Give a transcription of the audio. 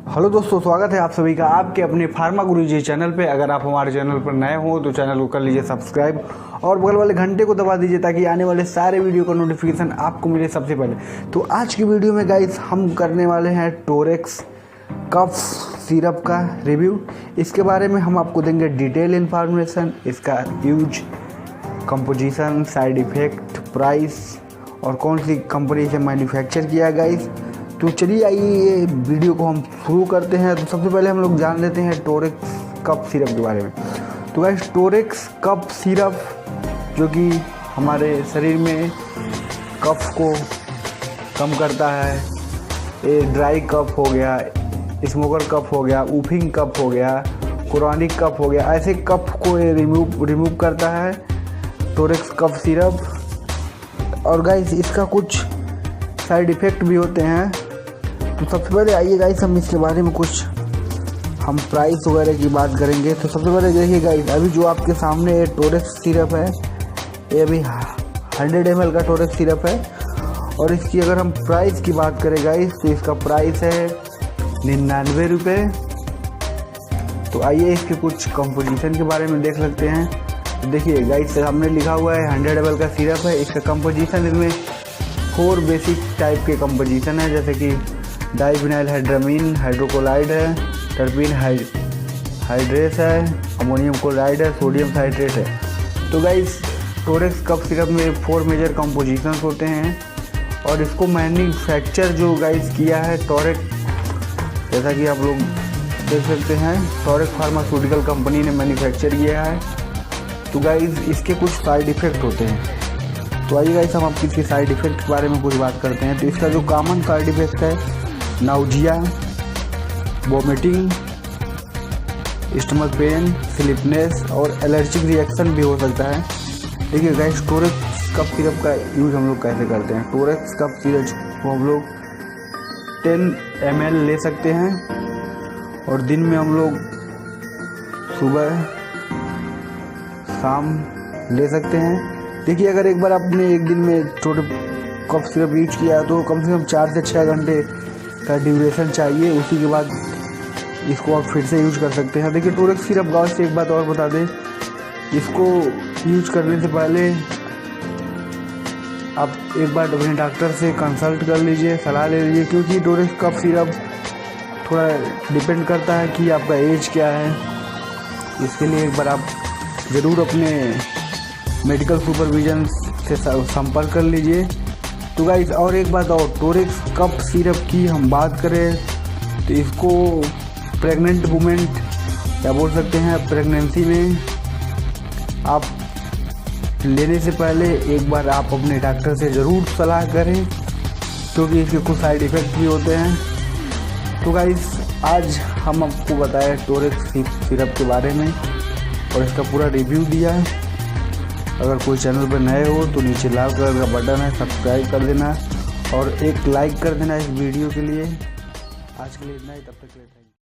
Hello दोस्तों, स्वागत है आप सभी का आपके अपने फार्मा गुरुजी चैनल पे। अगर आप हमारे चैनल पर नए हो तो चैनल को कर लीजिए सब्सक्राइब और बगल वाले घंटे को दबा दीजिए ताकि आने वाले सारे वीडियो का नोटिफिकेशन आपको मिले सबसे पहले। तो आज की वीडियो में गाइस हम करने वाले हैं टोरेक्स कफ सिरप का रिव्यू। इसके बारे में हम आपको देंगे डिटेल इन्फॉर्मेशन, इसका use, composition, side effect, price और कौन सी कंपनी से मैन्युफैक्चर किया गाइस। तो चलिए आइए ये वीडियो को हम शुरू करते हैं। तो सबसे पहले हम लोग जान लेते हैं टोरेक्स कफ सिरप के बारे में। तो गाइस टोरेक्स कफ सिरप जो कि हमारे शरीर में कफ को कम करता है, ये ड्राई कफ हो गया, स्मोकर कफ हो गया, ऊफिंग कफ हो गया, क्रोनिक कफ हो गया, ऐसे कफ को ये रिमूव करता है टोरेक्स कफ सिरप। और गाइस इसका कुछ साइड इफ़ेक्ट भी होते हैं। तो सबसे पहले आइए गाइस हम इसके बारे में कुछ हम प्राइस वगैरह की बात करेंगे। तो सबसे पहले देखिए गाइस, अभी जो आपके सामने ये टोरेक्स सिरप है, ये अभी 100 ml का टोरेक्स सिरप है। और इसकी अगर हम प्राइस की बात करें गाइस तो इसका प्राइस है 99 रुपये। तो आइए इसके कुछ कंपोजिशन के बारे में देख सकते हैं। तो देखिए गाइस सामने लिखा हुआ है 100 ml का सिरप है। इसका कंपोजिशन, इसमें 4 बेसिक टाइप के कंपोजिशन है, जैसे कि डाइविनाइल हाइड्रामीन हाइड्रोकोलाइड है, टर्पीन हाइड्रेस है, अमोनियम क्लोराइड है, सोडियम साइट्रेट है। तो गाइस टोरेक्स कफ सिरप में 4 मेजर कंपोजिशंस होते हैं। और इसको मैन्युफैक्चर जो गाइस किया है टोरेक्स, जैसा कि आप लोग देख सकते हैं, टोरेक्स फार्मास्यूटिकल कंपनी ने मैन्युफैक्चर किया है। तो गाइस इसके कुछ साइड इफ़ेक्ट होते हैं। तो आइए गाइस हम आपकी इसके साइड इफ़ेक्ट के बारे में कुछ बात करते हैं। तो इसका जो कॉमन साइड इफ़ेक्ट है, nausea, vomiting, stomach pain, slipness और एलर्जिक रिएक्शन भी हो सकता है। देखिए गाइस टोरेक्स कफ सिरप का यूज़ हम लोग कैसे करते हैं। टोरेक्स कफ सिरप को हम लोग 10 ml ले सकते हैं और दिन में हम लोग सुबह शाम ले सकते हैं। देखिए अगर एक बार आपने एक दिन में कफ सिरप यूज किया तो कम से कम 4 से 6 घंटे का ड्यूरेशन चाहिए, उसी के बाद इसको आप फिर से यूज कर सकते हैं। देखिए टोरेक्स सिरप गाँव से एक बात और बता दें, इसको यूज करने से पहले आप एक बार अपने डॉक्टर से कंसल्ट कर लीजिए, सलाह ले लीजिए, क्योंकि टोरेक्स कफ सिरप थोड़ा डिपेंड करता है कि आपका एज क्या है। इसके लिए एक बार आप ज़रूर अपने मेडिकल सुपरविजन से संपर्क कर लीजिए। तो गाइस और एक बात और, टोरेक्स कफ सिरप की हम बात करें तो इसको प्रेग्नेंट वुमेन क्या बोल सकते हैं, प्रेगनेंसी में आप लेने से पहले एक बार आप अपने डॉक्टर से ज़रूर सलाह करें, क्योंकि इसके कुछ साइड इफ़ेक्ट भी होते हैं। तो गाइस आज हम आपको बताया टोरेक्स सिरप के बारे में और इसका पूरा रिव्यू दिया। अगर कोई चैनल पर नए हो तो नीचे लाल कलर का बटन है, सब्सक्राइब कर देना और एक लाइक कर देना इस वीडियो के लिए। आज के लिए इतना ही, तब तक के लिए।